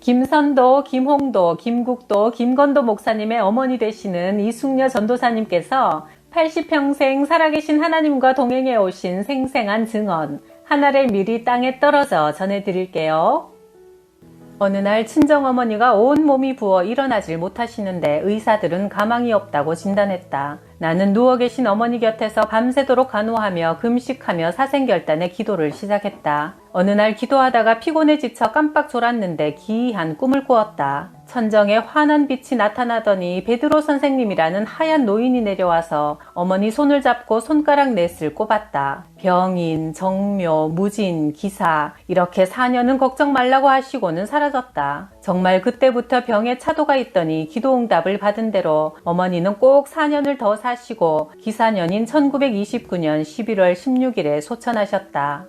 김선도, 김홍도, 김국도, 김건도 목사님의 어머니 되시는 이숙녀 전도사님께서 80평생 살아계신 하나님과 동행해 오신 생생한 증언, 하늘의 밀이 땅에 떨어져 전해드릴게요. 어느 날 친정어머니가 온몸이 부어 일어나질 못하시는데 의사들은 가망이 없다고 진단했다. 나는 누워 계신 어머니 곁에서 밤새도록 간호하며 금식하며 사생결단의 기도를 시작했다. 어느 날 기도하다가 피곤해 지쳐 깜빡 졸았는데 기이한 꿈을 꾸었다. 천정에 환한 빛이 나타나더니 베드로 선생님이라는 하얀 노인이 내려와서 어머니 손을 잡고 손가락 넷을 꼽았다. 병인, 정묘, 무진, 기사 이렇게 4년은 걱정 말라고 하시고는 사라졌다. 정말 그때부터 병에 차도가 있더니 기도응답을 받은 대로 어머니는 꼭 4년을 더 사시고 기사년인 1929년 11월 16일에 소천하셨다.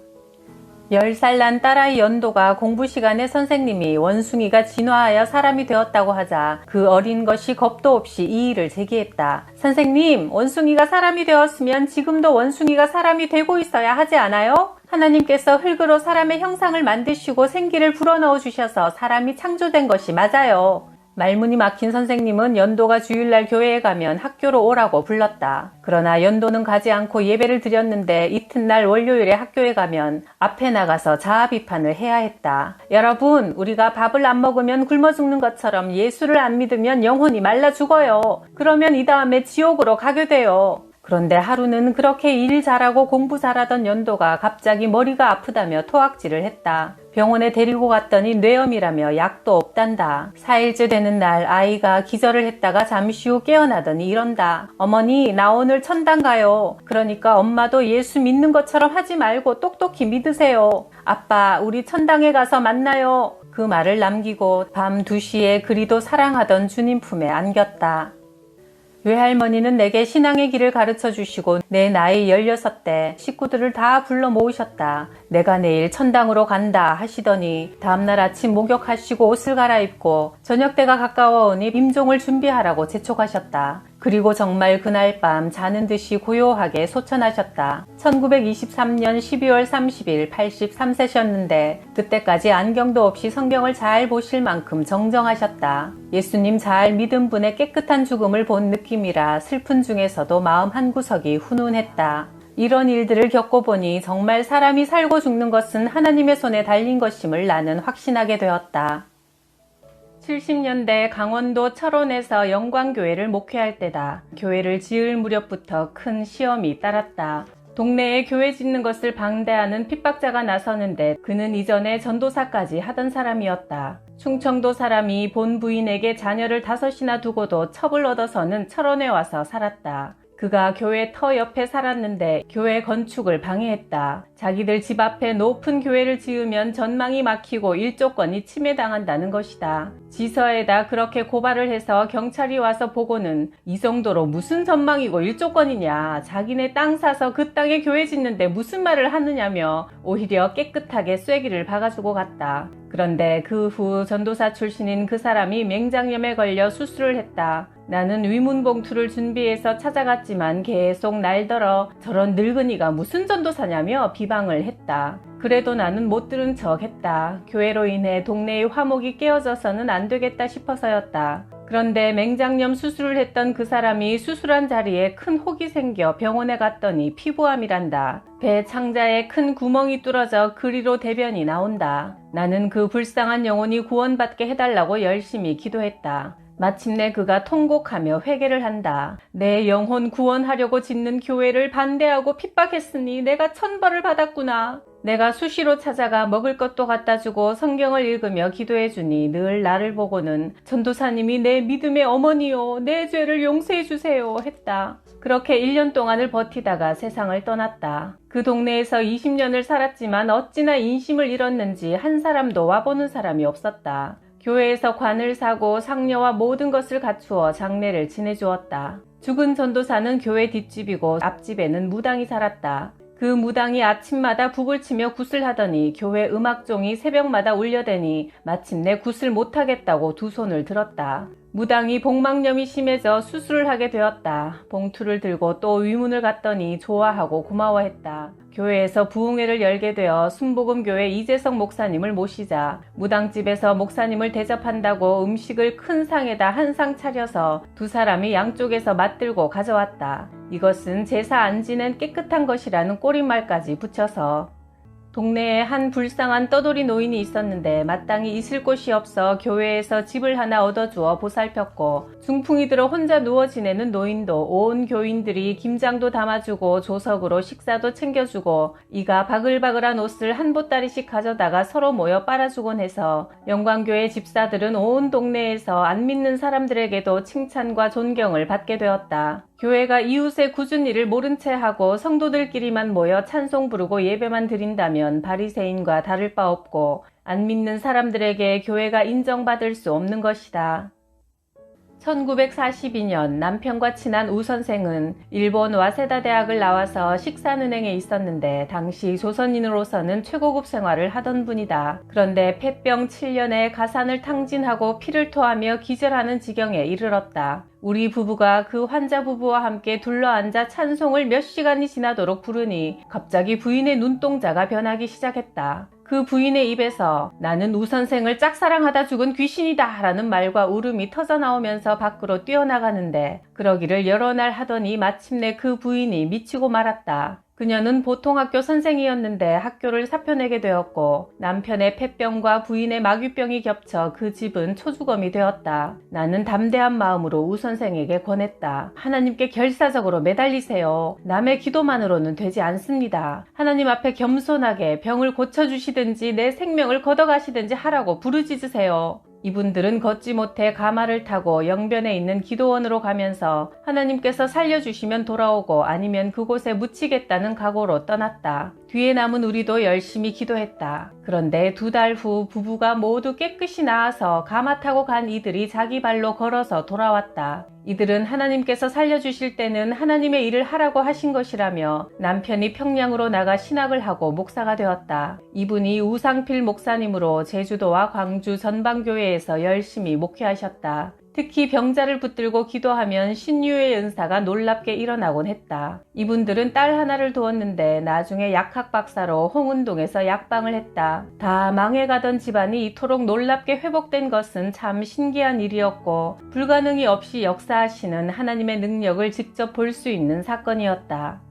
10살 난 딸아이 연도가 공부 시간에 선생님이 원숭이가 진화하여 사람이 되었다고 하자 그 어린 것이 겁도 없이 이의를 제기했다. 선생님, 원숭이가 사람이 되었으면 지금도 원숭이가 사람이 되고 있어야 하지 않아요? 하나님께서 흙으로 사람의 형상을 만드시고 생기를 불어넣어 주셔서 사람이 창조된 것이 맞아요. 말문이 막힌 선생님은 연도가 주일날 교회에 가면 학교로 오라고 불렀다. 그러나 연도는 가지 않고 예배를 드렸는데 이튿날 월요일에 학교에 가면 앞에 나가서 자아 비판을 해야 했다. 여러분, 우리가 밥을 안 먹으면 굶어 죽는 것처럼 예수를 안 믿으면 영혼이 말라 죽어요. 그러면 이 다음에 지옥으로 가게 돼요. 그런데 하루는 그렇게 일 잘하고 공부 잘하던 연도가 갑자기 머리가 아프다며 토악질을 했다. 병원에 데리고 갔더니 뇌염이라며 약도 없단다. 4일째 되는 날 아이가 기절을 했다가 잠시 후 깨어나더니 이런다. 어머니, 나 오늘 천당 가요. 그러니까 엄마도 예수 믿는 것처럼 하지 말고 똑똑히 믿으세요. 아빠, 우리 천당에 가서 만나요. 그 말을 남기고 밤 2시에 그리도 사랑하던 주님 품에 안겼다. 외할머니는 내게 신앙의 길을 가르쳐 주시고 내 나이 16때 식구들을 다 불러 모으셨다. 내가 내일 천당으로 간다 하시더니 다음날 아침 목욕하시고 옷을 갈아입고 저녁때가 가까워오니 임종을 준비하라고 재촉하셨다. 그리고 정말 그날 밤 자는 듯이 고요하게 소천하셨다. 1923년 12월 30일 83세셨는데 그때까지 안경도 없이 성경을 잘 보실 만큼 정정하셨다. 예수님 잘 믿은 분의 깨끗한 죽음을 본 느낌이라 슬픈 중에서도 마음 한구석이 훈훈했다. 이런 일들을 겪어보니 정말 사람이 살고 죽는 것은 하나님의 손에 달린 것임을 나는 확신하게 되었다. 70년대 강원도 철원에서 영광교회를 목회할 때다. 교회를 지을 무렵부터 큰 시험이 따랐다. 동네에 교회 짓는 것을 방대하는 핍박자가 나서는데 그는 이전에 전도사까지 하던 사람이었다. 충청도 사람이 본 부인에게 자녀를 5이나 두고도 첩을 얻어서는 철원에 와서 살았다. 그가 교회 터 옆에 살았는데 교회 건축을 방해했다. 자기들 집 앞에 높은 교회를 지으면 전망이 막히고 일조권이 침해당한다는 것이다. 지서에다 그렇게 고발을 해서 경찰이 와서 보고는 이 정도로 무슨 전망이고 일조권이냐, 자기네 땅 사서 그 땅에 교회 짓는데 무슨 말을 하느냐며 오히려 깨끗하게 쐐기를 박아주고 갔다. 그런데 그 후 전도사 출신인 그 사람이 맹장염에 걸려 수술을 했다. 나는 위문봉투를 준비해서 찾아갔지만 계속 날더러 저런 늙은이가 무슨 전도사냐며 비방을 했다. 그래도 나는 못 들은 척 했다. 교회로 인해 동네의 화목이 깨어져서는 안 되겠다 싶어서였다. 그런데 맹장염 수술을 했던 그 사람이 수술한 자리에 큰 혹이 생겨 병원에 갔더니 피부암이란다. 배 창자에 큰 구멍이 뚫어져 그리로 대변이 나온다. 나는 그 불쌍한 영혼이 구원받게 해달라고 열심히 기도했다. 마침내 그가 통곡하며 회개를 한다. 내 영혼 구원하려고 짓는 교회를 반대하고 핍박했으니 내가 천벌을 받았구나. 내가 수시로 찾아가 먹을 것도 갖다 주고 성경을 읽으며 기도해 주니 늘 나를 보고는 전도사님이 내 믿음의 어머니요, 내 죄를 용서해 주세요 했다. 그렇게 1년 동안을 버티다가 세상을 떠났다. 그 동네에서 20년을 살았지만 어찌나 인심을 잃었는지 한 사람도 와보는 사람이 없었다. 교회에서 관을 사고 상녀와 모든 것을 갖추어 장례를 지내주었다. 죽은 전도사는 교회 뒷집이고 앞집에는 무당이 살았다. 그 무당이 아침마다 북을 치며 굿을 하더니 교회 음악종이 새벽마다 울려대니 마침내 굿을 못하겠다고 두 손을 들었다. 무당이 복막염이 심해져 수술을 하게 되었다. 봉투를 들고 또 위문을 갔더니 좋아하고 고마워했다. 교회에서 부흥회를 열게 되어 순복음교회 이재석 목사님을 모시자 무당집에서 목사님을 대접한다고 음식을 큰 상에다 한 상 차려서 두 사람이 양쪽에서 맞들고 가져왔다. 이것은 제사 안 지낸 깨끗한 것이라는 꼬리말까지 붙여서. 동네에 한 불쌍한 떠돌이 노인이 있었는데 마땅히 있을 곳이 없어 교회에서 집을 하나 얻어주어 보살폈고, 중풍이 들어 혼자 누워 지내는 노인도 온 교인들이 김장도 담아주고 조석으로 식사도 챙겨주고 이가 바글바글한 옷을 한 보따리씩 가져다가 서로 모여 빨아주곤 해서 영광교회 집사들은 온 동네에서 안 믿는 사람들에게도 칭찬과 존경을 받게 되었다. 교회가 이웃의 굳은 일을 모른 채 하고 성도들끼리만 모여 찬송 부르고 예배만 드린다면 바리새인과 다를 바 없고 안 믿는 사람들에게 교회가 인정받을 수 없는 것이다. 1942년 남편과 친한 우 선생은 일본 와세다 대학을 나와서 식산은행에 있었는데 당시 조선인으로서는 최고급 생활을 하던 분이다. 그런데 폐병 7년에 가산을 탕진하고 피를 토하며 기절하는 지경에 이르렀다. 우리 부부가 그 환자 부부와 함께 둘러앉아 찬송을 몇 시간이 지나도록 부르니 갑자기 부인의 눈동자가 변하기 시작했다. 그 부인의 입에서 나는 우 선생을 짝사랑하다 죽은 귀신이다 라는 말과 울음이 터져나오면서 밖으로 뛰어나가는데, 그러기를 여러 날 하더니 마침내 그 부인이 미치고 말았다. 그녀는 보통학교 선생이었는데 학교를 사표내게 되었고 남편의 폐병과 부인의 마귀병이 겹쳐 그 집은 초주검이 되었다. 나는 담대한 마음으로 우 선생에게 권했다. 하나님께 결사적으로 매달리세요. 남의 기도만으로는 되지 않습니다. 하나님 앞에 겸손하게 병을 고쳐주시든지 내 생명을 걷어가시든지 하라고 부르짖으세요. 이분들은 걷지 못해 가마를 타고 영변에 있는 기도원으로 가면서 하나님께서 살려주시면 돌아오고 아니면 그곳에 묻히겠다는 각오로 떠났다. 뒤에 남은 우리도 열심히 기도했다. 그런데 2달 후 부부가 모두 깨끗이 나아서 가마 타고 간 이들이 자기 발로 걸어서 돌아왔다. 이들은 하나님께서 살려주실 때는 하나님의 일을 하라고 하신 것이라며 남편이 평양으로 나가 신학을 하고 목사가 되었다. 이분이 우상필 목사님으로 제주도와 광주 전방교회에서 열심히 목회하셨다. 특히 병자를 붙들고 기도하면 신유의 은사가 놀랍게 일어나곤 했다. 이분들은 딸 하나를 두었는데 나중에 약학 박사로 홍은동에서 약방을 했다. 다 망해가던 집안이 이토록 놀랍게 회복된 것은 참 신기한 일이었고 불가능이 없이 역사하시는 하나님의 능력을 직접 볼 수 있는 사건이었다.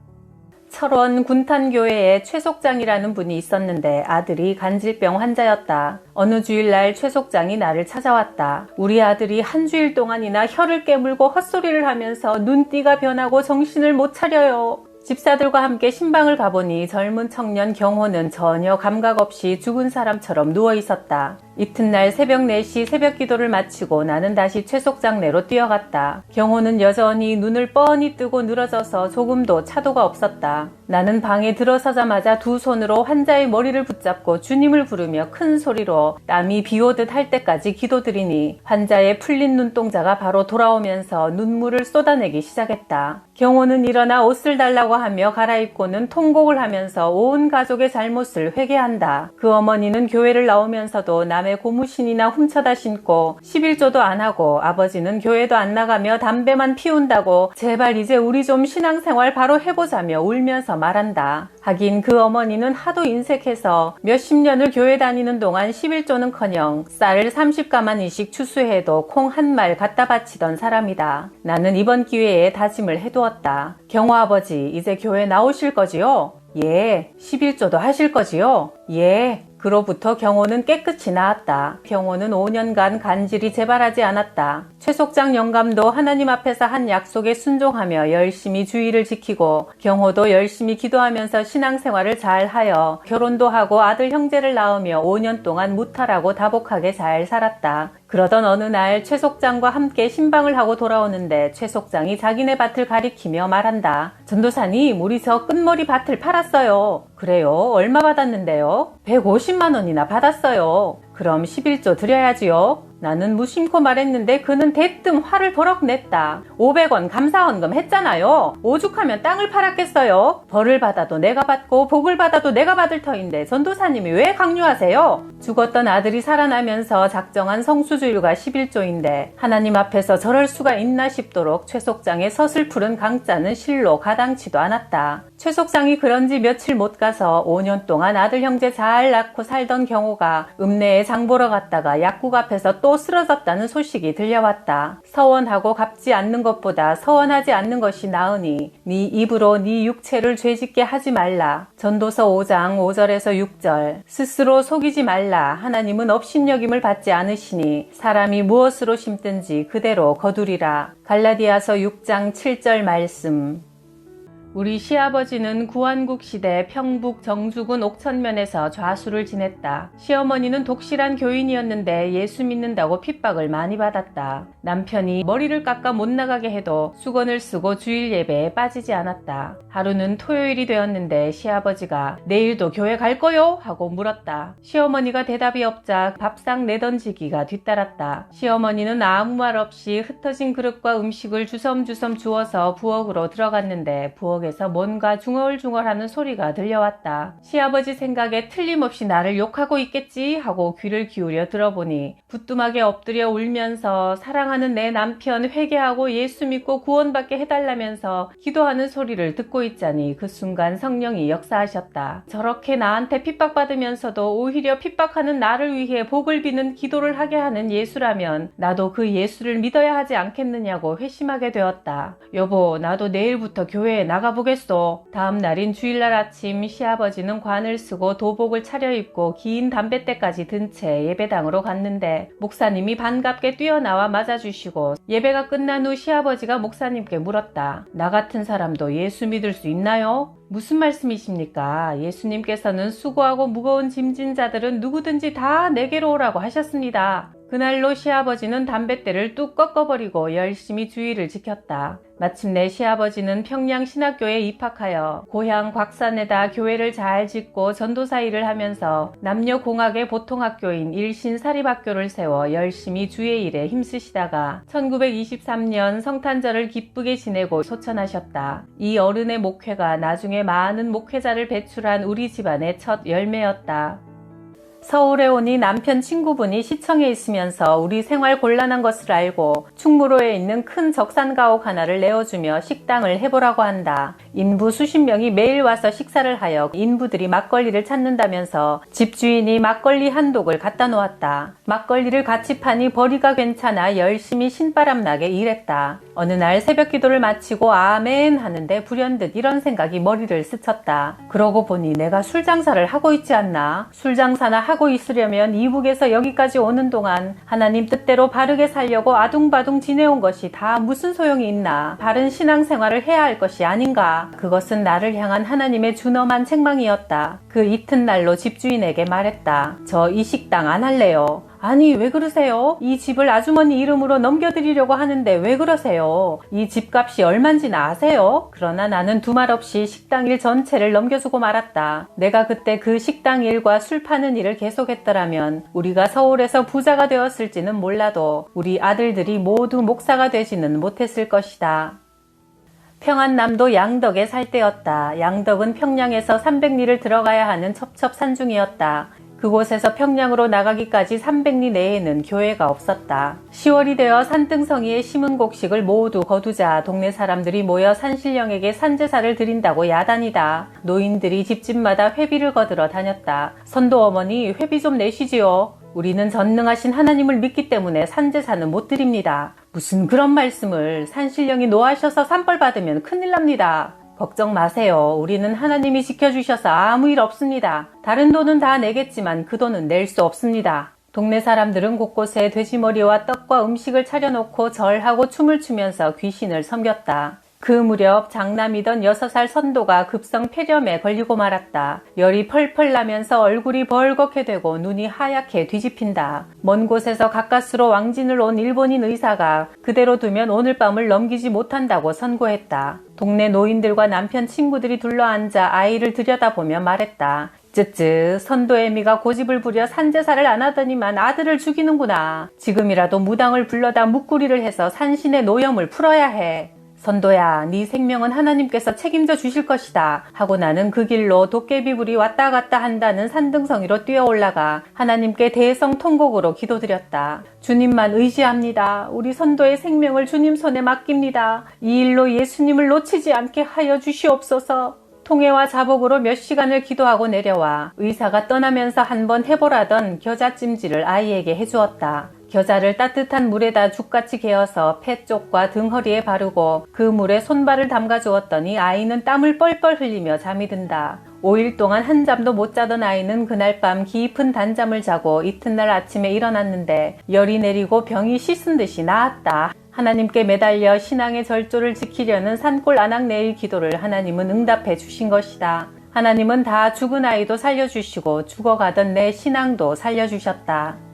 철원 군탄교회에 최 속장이라는 분이 있었는데 아들이 간질병 환자였다. 어느 주일날 최 속장이 나를 찾아왔다. 우리 아들이 한 주일 동안이나 혀를 깨물고 헛소리를 하면서 눈띠가 변하고 정신을 못 차려요. 집사들과 함께 신방을 가보니 젊은 청년 경호는 전혀 감각 없이 죽은 사람처럼 누워 있었다. 이튿날 새벽 4시 새벽 기도를 마치고 나는 다시 최 속장내로 뛰어갔다. 경호는 여전히 눈을 뻔히 뜨고 늘어져서 조금도 차도가 없었다. 나는 방에 들어서자마자 두 손으로 환자의 머리를 붙잡고 주님을 부르며 큰 소리로 땀이 비오듯 할 때까지 기도드리니 환자의 풀린 눈동자가 바로 돌아오면서 눈물을 쏟아내기 시작했다. 경호는 일어나 옷을 달라고 하며 갈아입고는 통곡을 하면서 온 가족의 잘못을 회개한다. 그 어머니는 교회를 나오면서도 남의 고무신이나 훔쳐다 신고 11조도 안 하고 아버지는 교회도 안 나가며 담배만 피운다고 제발 이제 우리 좀 신앙생활 바로 해보자며 울면서 말한다. 하긴 그 어머니는 하도 인색해서 몇십 년을 교회 다니는 동안 11조는커녕 쌀을 30가마니씩 추수해도 콩 한 말 갖다 바치던 사람이다. 나는 이번 기회에 다짐을 해두었다. 경호 아버지 이제 교회 나오실 거지요? 예. 11조도 하실 거지요? 예. 그로부터 경호는 깨끗이 나았다. 경호는 5년간 간질이 재발하지 않았다. 최 속장 영감도 하나님 앞에서 한 약속에 순종하며 열심히 주의를 지키고 경호도 열심히 기도하면서 신앙생활을 잘하여 결혼도 하고 아들 형제를 낳으며 5년 동안 무탈하고 다복하게 잘 살았다. 그러던 어느 날 최 속장과 함께 신방을 하고 돌아오는데 최 속장이 자기네 밭을 가리키며 말한다. 전도사님 우리 저 끝머리 밭을 팔았어요. 그래요? 얼마 받았는데요? 150만 원이나 받았어요. 그럼 11조 드려야지요. 나는 무심코 말했는데 그는 대뜸 화를 버럭 냈다. 500원 감사헌금 했잖아요. 오죽하면 땅을 팔았겠어요. 벌을 받아도 내가 받고 복을 받아도 내가 받을 터인데 전도사님이 왜 강요하세요? 죽었던 아들이 살아나면서 작정한 성수주일과 11조인데 하나님 앞에서 저럴 수가 있나 싶도록 최 속장의 서슬푸른 강자는 실로 가당치도 않았다. 최 속장이 그런지 며칠 못 가서 5년 동안 아들 형제 잘 낳고 살던 경호가 읍내에 장 보러 갔다가 약국 앞에서 또 쓰러졌다는 소식이 들려왔다. 서원하고 갚지 않는 것보다 서원하지 않는 것이 나으니 네 입으로 네 육체를 죄짓게 하지 말라. 전도서 5장 5절에서 6절. 스스로 속이지 말라. 하나님은 업신여김을 받지 않으시니 사람이 무엇으로 심든지 그대로 거두리라. 갈라디아서 6장 7절 말씀. 우리 시아버지는 구한국 시대 평북 정주군 옥천면에서 좌수를 지냈다. 시어머니는 독실한 교인이었는데 예수 믿는다고 핍박을 많이 받았다. 남편이 머리를 깎아 못 나가게 해도 수건을 쓰고 주일 예배에 빠지지 않았다. 하루는 토요일이 되었는데 시아버지가 내일도 교회 갈 거요? 하고 물었다. 시어머니가 대답이 없자 밥상 내던지기가 뒤따랐다. 시어머니는 아무 말 없이 흩어진 그릇과 음식을 주섬주섬 주워서 부엌으로 들어갔는데 부엌에서 뭔가 중얼중얼하는 소리가 들려왔다. 시아버지 생각에 틀림없이 나를 욕하고 있겠지 하고 귀를 기울여 들어보니 부뚜막에 엎드려 울면서 사랑하는 내 남편 회개하고 예수 믿고 구원받게 해달라면서 기도하는 소리를 듣고 있자니 그 순간 성령이 역사하셨다. 저렇게 나한테 핍박받으면서도 오히려 핍박하는 나를 위해 복을 비는 기도를 하게 하는 예수라면 나도 그 예수를 믿어야 하지 않겠느냐고 회심하게 되었다. 여보, 나도 내일부터 교회에 나가보겠소. 다음 날인 주일날 아침 시아버지는 관을 쓰고 도복을 차려입고 긴 담뱃대까지 든 채 예배당으로 갔는데 목사님이 반갑게 뛰어나와 맞아주시고 예배가 끝난 후 시아버지가 목사님께 물었다. 나 같은 사람도 예수 믿을 수 있나요? 무슨 말씀이십니까? 예수님께서는 수고하고 무거운 짐진 자들은 누구든지 다 내게로 오라고 하셨습니다. 그날로 시아버지는 담뱃대를 뚝 꺾어버리고 열심히 주의를 지켰다. 마침내 시아버지는 평양신학교에 입학하여 고향 곽산에다 교회를 잘 짓고 전도사 일을 하면서 남녀공학의 보통학교인 일신사립학교를 세워 열심히 주의 일에 힘쓰시다가 1923년 성탄절을 기쁘게 지내고 소천하셨다. 이 어른의 목회가 나중에 많은 목회자를 배출한 우리 집안의 첫 열매였다. 서울에 오니 남편 친구분이 시청에 있으면서 우리 생활 곤란한 것을 알고 충무로에 있는 큰 적산가옥 하나를 내어주며 식당을 해보라고 한다. 인부 수십 명이 매일 와서 식사를 하여 인부들이 막걸리를 찾는다면서 집주인이 막걸리 한 독을 갖다 놓았다. 막걸리를 같이 파니 벌이가 괜찮아 열심히 신바람 나게 일했다. 어느 날 새벽 기도를 마치고 아멘 하는데 불현듯 이런 생각이 머리를 스쳤다. 그러고 보니 내가 술 장사를 하고 있지 않나? 술 장사나 하고 있으려면 이북에서 여기까지 오는 동안 하나님 뜻대로 바르게 살려고 아둥바둥 지내온 것이 다 무슨 소용이 있나? 바른 신앙생활을 해야 할 것이 아닌가? 그것은 나를 향한 하나님의 준엄한 책망이었다. 그 이튿날로 집주인에게 말했다. 저 이 식당 안 할래요. 아니 왜 그러세요? 이 집을 아주머니 이름으로 넘겨드리려고 하는데 왜 그러세요? 이 집값이 얼만지나 아세요? 그러나 나는 두말 없이 식당 일 전체를 넘겨주고 말았다. 내가 그때 그 식당 일과 술 파는 일을 계속했더라면 우리가 서울에서 부자가 되었을지는 몰라도 우리 아들들이 모두 목사가 되지는 못했을 것이다. 평안남도 양덕에 살 때였다. 양덕은 평양에서 300리를 들어가야 하는 첩첩산중이었다. 그곳에서 평양으로 나가기까지 300리 내에는 교회가 없었다. 10월이 되어 산등성이에 심은 곡식을 모두 거두자 동네 사람들이 모여 산신령에게 산제사를 드린다고 야단이다. 노인들이 집집마다 회비를 거들어 다녔다. 선도 어머니 회비 좀 내시지요. 우리는 전능하신 하나님을 믿기 때문에 산제사는 못 드립니다. 무슨 그런 말씀을. 산신령이 노하셔서 산벌 받으면 큰일 납니다. 걱정 마세요. 우리는 하나님이 지켜주셔서 아무 일 없습니다. 다른 돈은 다 내겠지만 그 돈은 낼 수 없습니다. 동네 사람들은 곳곳에 돼지머리와 떡과 음식을 차려놓고 절하고 춤을 추면서 귀신을 섬겼다. 그 무렵 장남이던 6살 선도가 급성 폐렴에 걸리고 말았다. 열이 펄펄 나면서 얼굴이 벌겋게 되고 눈이 하얗게 뒤집힌다. 먼 곳에서 가까스로 왕진을 온 일본인 의사가 그대로 두면 오늘 밤을 넘기지 못한다고 선고했다. 동네 노인들과 남편 친구들이 둘러앉아 아이를 들여다보며 말했다. 쯔쯔, 선도애미가 고집을 부려 산제사를 안 하더니만 아들을 죽이는구나. 지금이라도 무당을 불러다 묵구리를 해서 산신의 노염을 풀어야 해. 선도야, 네 생명은 하나님께서 책임져 주실 것이다 하고 나는 그 길로 도깨비불이 왔다 갔다 한다는 산등성이로 뛰어 올라가 하나님께 대성통곡으로 기도드렸다. 주님만 의지합니다. 우리 선도의 생명을 주님 손에 맡깁니다. 이 일로 예수님을 놓치지 않게 하여 주시옵소서. 통해와 자복으로 몇 시간을 기도하고 내려와 의사가 떠나면서 한번 해보라던 겨자찜질을 아이에게 해주었다. 겨자를 따뜻한 물에다 죽같이 개어서 폐 쪽과 등허리에 바르고 그 물에 손발을 담가 주었더니 아이는 땀을 뻘뻘 흘리며 잠이 든다. 5일 동안 한 잠도 못 자던 아이는 그날 밤 깊은 단잠을 자고 이튿날 아침에 일어났는데 열이 내리고 병이 씻은 듯이 나았다. 하나님께 매달려 신앙의 절조를 지키려는 산골 안악내일 기도를 하나님은 응답해 주신 것이다. 하나님은 다 죽은 아이도 살려주시고 죽어가던 내 신앙도 살려주셨다.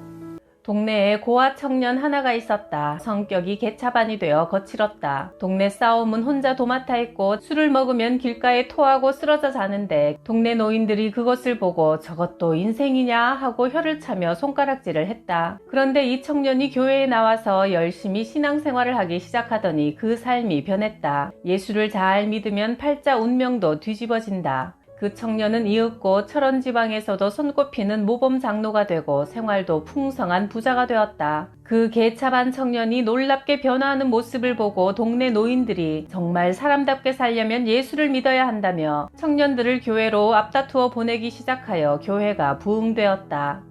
동네에 고아 청년 하나가 있었다. 성격이 개차반이 되어 거칠었다. 동네 싸움은 혼자 도맡아 했고 술을 먹으면 길가에 토하고 쓰러져 자는데 동네 노인들이 그것을 보고 저것도 인생이냐 하고 혀를 차며 손가락질을 했다. 그런데 이 청년이 교회에 나와서 열심히 신앙생활을 하기 시작하더니 그 삶이 변했다. 예수를 잘 믿으면 팔자 운명도 뒤집어진다. 그 청년은 이윽고 철원지방에서도 손꼽히는 모범 장로가 되고 생활도 풍성한 부자가 되었다. 그 개차반 청년이 놀랍게 변화하는 모습을 보고 동네 노인들이 정말 사람답게 살려면 예수를 믿어야 한다며 청년들을 교회로 앞다투어 보내기 시작하여 교회가 부흥되었다.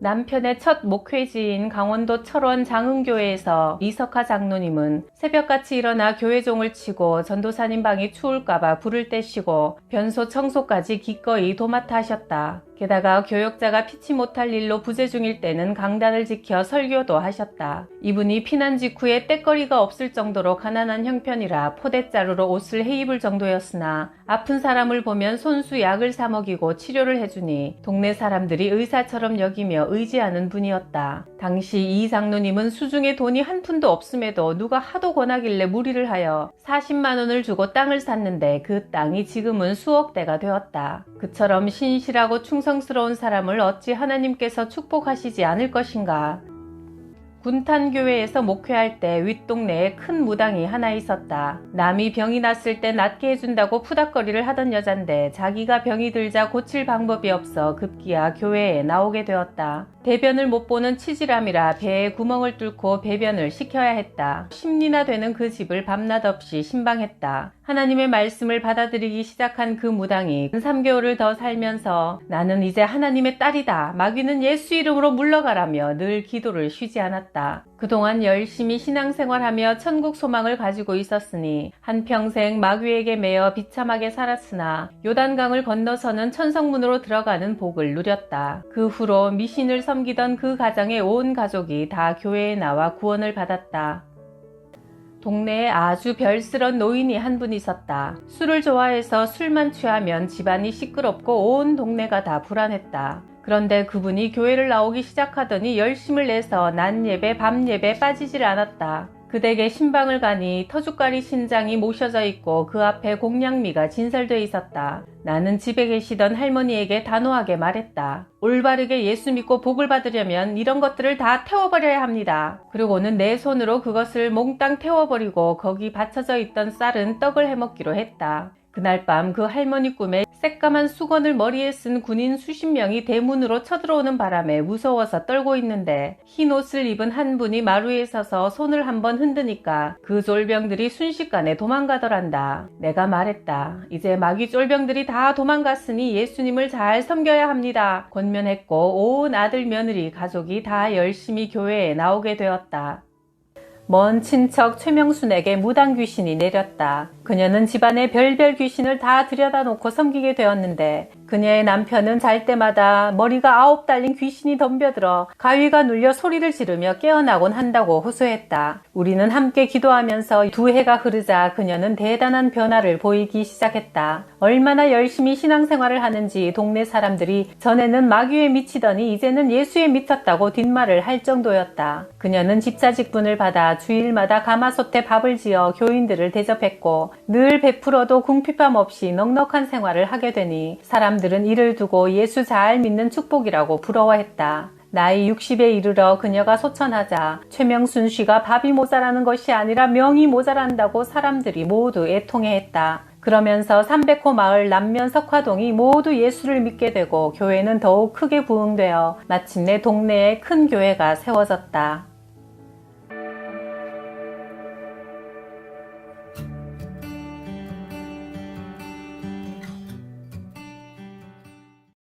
남편의 첫 목회지인 강원도 철원 장흥교회에서 이석하 장로님은 새벽같이 일어나 교회종을 치고 전도사님 방이 추울까봐 불을 떼시고 변소 청소까지 기꺼이 도맡아 하셨다. 게다가 교역자가 피치 못할 일로 부재 중일 때는 강단을 지켜 설교도 하셨다. 이분이 피난 직후에 떼거리가 없을 정도로 가난한 형편이라 포대자루로 옷을 해입을 정도였으나 아픈 사람을 보면 손수 약을 사 먹이고 치료를 해주니 동네 사람들이 의사처럼 여기며 의지하는 분이었다. 당시 이 장로님은 수중에 돈이 한 푼도 없음에도 누가 하도 권하길래 무리를 하여 40만 원을 주고 땅을 샀는데 그 땅이 지금은 수억 대가 되었다. 그처럼 신실하고 충성스러운 사람을 어찌 하나님께서 축복하시지 않을 것인가. 군탄교회에서 목회할 때 윗동네에 큰 무당이 하나 있었다. 남이 병이 났을 때 낫게 해준다고 푸닥거리를 하던 여잔데 자기가 병이 들자 고칠 방법이 없어 급기야 교회에 나오게 되었다. 대변을 못 보는 치질함이라 배에 구멍을 뚫고 배변을 시켜야 했다. 10리나 되는 그 집을 밤낮 없이 신방했다. 하나님의 말씀을 받아들이기 시작한 그 무당이 3개월을 더 살면서 나는 이제 하나님의 딸이다. 마귀는 예수 이름으로 물러가라며 늘 기도를 쉬지 않았다. 그동안 열심히 신앙생활하며 천국 소망을 가지고 있었으니 한평생 마귀에게 매여 비참하게 살았으나 요단강을 건너서는 천성문으로 들어가는 복을 누렸다. 그 후로 미신을 섬기던 그 가정의 온 가족이 다 교회에 나와 구원을 받았다. 동네에 아주 별스런 노인이 한 분 있었다. 술을 좋아해서 술만 취하면 집안이 시끄럽고 온 동네가 다 불안했다. 그런데 그분이 교회를 나오기 시작하더니 열심을 내서 낮 예배, 밤 예배 빠지질 않았다. 그 댁에 신방을 가니 터줏가리 신장이 모셔져 있고 그 앞에 공양미가 진설돼 있었다. 나는 집에 계시던 할머니에게 단호하게 말했다. 올바르게 예수 믿고 복을 받으려면 이런 것들을 다 태워버려야 합니다. 그리고는 내 손으로 그것을 몽땅 태워버리고 거기 받쳐져 있던 쌀은 떡을 해먹기로 했다. 그날 밤 그 할머니 꿈에 새까만 수건을 머리에 쓴 군인 수십 명이 대문으로 쳐들어오는 바람에 무서워서 떨고 있는데 흰 옷을 입은 한 분이 마루에 서서 손을 한번 흔드니까 그 쫄병들이 순식간에 도망가더란다. 내가 말했다. 이제 마귀 쫄병들이 다 도망갔으니 예수님을 잘 섬겨야 합니다. 권면했고 온 아들 며느리 가족이 다 열심히 교회에 나오게 되었다. 먼 친척 최명순에게 무당 귀신이 내렸다. 그녀는 집안의 별별 귀신을 다 들여다놓고 섬기게 되었는데 그녀의 남편은 잘 때마다 머리가 9 달린 귀신이 덤벼들어 가위가 눌려 소리를 지르며 깨어나곤 한다고 호소했다. 우리는 함께 기도하면서 2해가 흐르자 그녀는 대단한 변화를 보이기 시작했다. 얼마나 열심히 신앙생활을 하는지 동네 사람들이 전에는 마귀에 미치더니 이제는 예수에 미쳤다고 뒷말을 할 정도였다. 그녀는 집사직분을 받아 주일마다 가마솥에 밥을 지어 교인들을 대접했고 늘 베풀어도 궁핍함 없이 넉넉한 생활을 하게 되니 사람들이 사람들은 이를 두고 예수 잘 믿는 축복이라고 부러워했다. 나이 60에 이르러 그녀가 소천하자 최명순 씨가 밥이 모자라는 것이 아니라 명이 모자란다고 사람들이 모두 애통해했다. 그러면서 300호 마을 남면 석화동이 모두 예수를 믿게 되고 교회는 더욱 크게 부흥되어 마침내 동네에 큰 교회가 세워졌다.